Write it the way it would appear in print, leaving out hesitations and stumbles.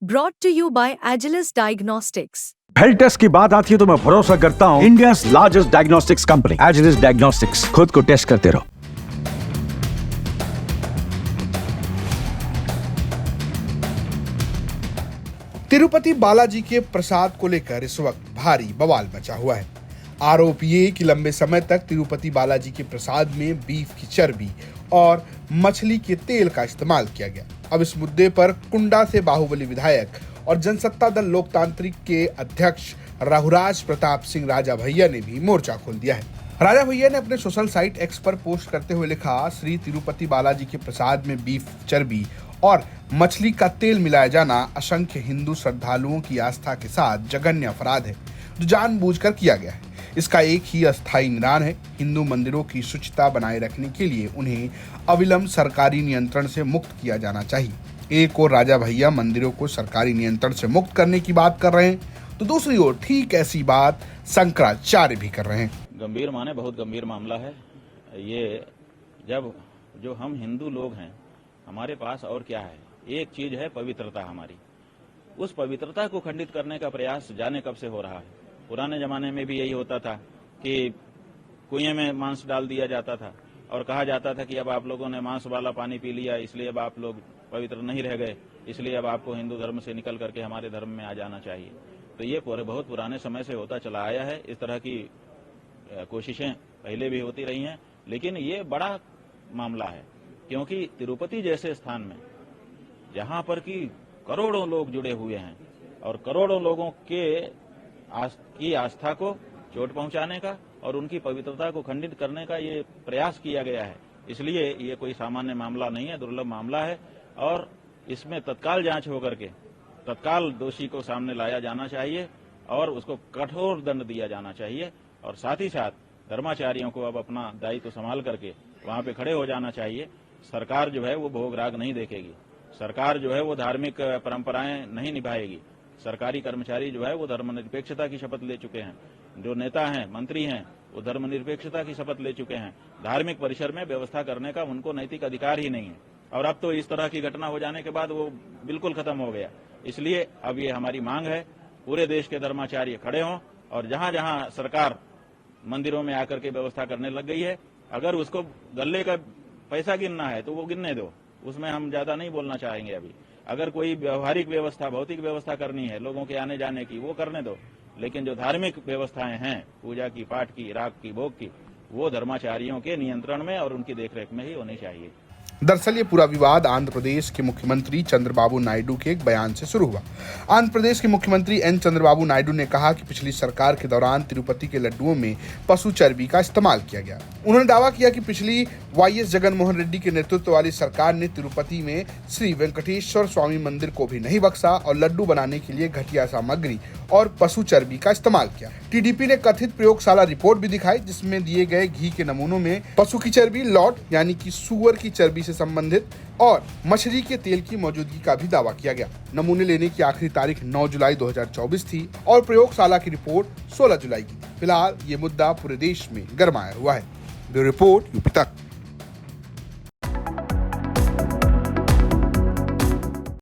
Brought to you by Agilus Diagnostics. Health test की बात आती है तो मैं भरोसा करता हूँ India's largest diagnostics company Agilus diagnostics. खुद को टेस्ट करते रहो। तिरुपति बालाजी के प्रसाद को लेकर इस वक्त भारी बवाल मचा हुआ है। आरोप ये कि लंबे समय तक तिरुपति बालाजी के प्रसाद में बीफ की चर्बी और मछली के तेल का इस्तेमाल किया गया। अब इस मुद्दे पर कुंडा से बाहुबली विधायक और जनसत्ता दल लोकतांत्रिक के अध्यक्ष रघुराज प्रताप सिंह राजा भैया ने भी मोर्चा खोल दिया है। राजा भैया ने अपने सोशल साइट एक्स पर पोस्ट करते हुए लिखा, श्री तिरुपति बालाजी के प्रसाद में बीफ चर्बी और मछली का तेल मिलाया जाना असंख्य हिंदू श्रद्धालुओं की आस्था के साथ जघन्य अपराध है जो जानबूझकर किया गया है। इसका एक ही अस्थायी निदान है, हिंदू मंदिरों की शुचिता बनाए रखने के लिए उन्हें अविलंब सरकारी नियंत्रण से मुक्त किया जाना चाहिए। एक ओर राजा भैया मंदिरों को सरकारी नियंत्रण से मुक्त करने की बात कर रहे हैं तो दूसरी ओर ठीक ऐसी बात शंकराचार्य भी कर रहे हैं। गंभीर माने बहुत गंभीर मामला है ये। जब जो हम हिंदू लोग हैं, हमारे पास और क्या है? एक चीज है पवित्रता हमारी। उस पवित्रता को खंडित करने का प्रयास जाने कब से हो रहा है। पुराने जमाने में भी यही होता था कि कुएं में मांस डाल दिया जाता था और कहा जाता था कि अब आप लोगों ने मांस वाला पानी पी लिया, इसलिए अब आप लोग पवित्र नहीं रह गए, इसलिए अब आपको हिंदू धर्म से निकल करके हमारे धर्म में आ जाना चाहिए। तो ये बहुत पुराने समय से होता चला आया है। इस तरह की कोशिशें पहले भी होती रही हैं, लेकिन ये बड़ा मामला है क्योंकि तिरुपति जैसे स्थान में जहां पर कि करोड़ों लोग जुड़े हुए हैं और करोड़ों लोगों की आस्था को चोट पहुंचाने का और उनकी पवित्रता को खंडित करने का ये प्रयास किया गया है। इसलिए ये कोई सामान्य मामला नहीं है, दुर्लभ मामला है और इसमें तत्काल जांच होकर के तत्काल दोषी को सामने लाया जाना चाहिए और उसको कठोर दंड दिया जाना चाहिए। और साथ ही साथ धर्माचार्यों को अब अपना दायित्व संभाल करके वहां पे खड़े हो जाना चाहिए। सरकार जो है वो भोग राग नहीं देखेगी, सरकार जो है वो धार्मिक परंपराएं नहीं निभाएगी। सरकारी कर्मचारी जो है वो धर्मनिरपेक्षता की शपथ ले चुके हैं, जो नेता हैं मंत्री हैं वो धर्मनिरपेक्षता की शपथ ले चुके हैं। धार्मिक परिसर में व्यवस्था करने का उनको नैतिक अधिकार ही नहीं है और अब तो इस तरह की घटना हो जाने के बाद वो बिल्कुल खत्म हो गया। इसलिए अब ये हमारी मांग है पूरे देश के धर्माचार्य खड़े हों और जहां जहां सरकार मंदिरों में आकर के व्यवस्था करने लग गई है, अगर उसको गले का पैसा गिनना है तो वो गिनने दो, उसमें हम ज्यादा नहीं बोलना चाहेंगे। अभी अगर कोई व्यवहारिक व्यवस्था भौतिक व्यवस्था करनी है लोगों के आने जाने की, वो करने दो, लेकिन जो धार्मिक व्यवस्थाएं हैं पूजा की, पाठ की, राग की, भोग की, वो धर्माचार्यों के नियंत्रण में और उनकी देखरेख में ही होनी चाहिए। दरअसल ये पूरा विवाद आंध्र प्रदेश के मुख्यमंत्री चंद्रबाबू नायडू के एक बयान से शुरू हुआ। आंध्र प्रदेश के मुख्यमंत्री एन चंद्रबाबू नायडू ने कहा कि पिछली सरकार के दौरान तिरुपति के लड्डुओं में पशु चर्बी का इस्तेमाल किया गया। उन्होंने दावा किया कि पिछली वाईएस जगनमोहन रेड्डी के नेतृत्व वाली सरकार ने तिरुपति में श्री वेंकटेश्वर स्वामी मंदिर को भी नहीं बख्शा और लड्डू बनाने के लिए घटिया सामग्री और पशु चर्बी का इस्तेमाल किया। टीडीपी ने कथित प्रयोगशाला रिपोर्ट भी दिखाई जिसमें दिए गए घी के नमूनों में पशु की चर्बी, लॉट यानी कि सुअर की चर्बी से संबंधित और मछली के तेल की मौजूदगी का भी दावा किया गया। नमूने लेने की आखिरी तारीख 9 जुलाई 2024 थी और प्रयोगशाला की रिपोर्ट 16 जुलाई की थी। फिलहाल ये मुद्दा पूरे देश में गरमाया हुआ है। ब्यूरो रिपोर्ट यूपी तक।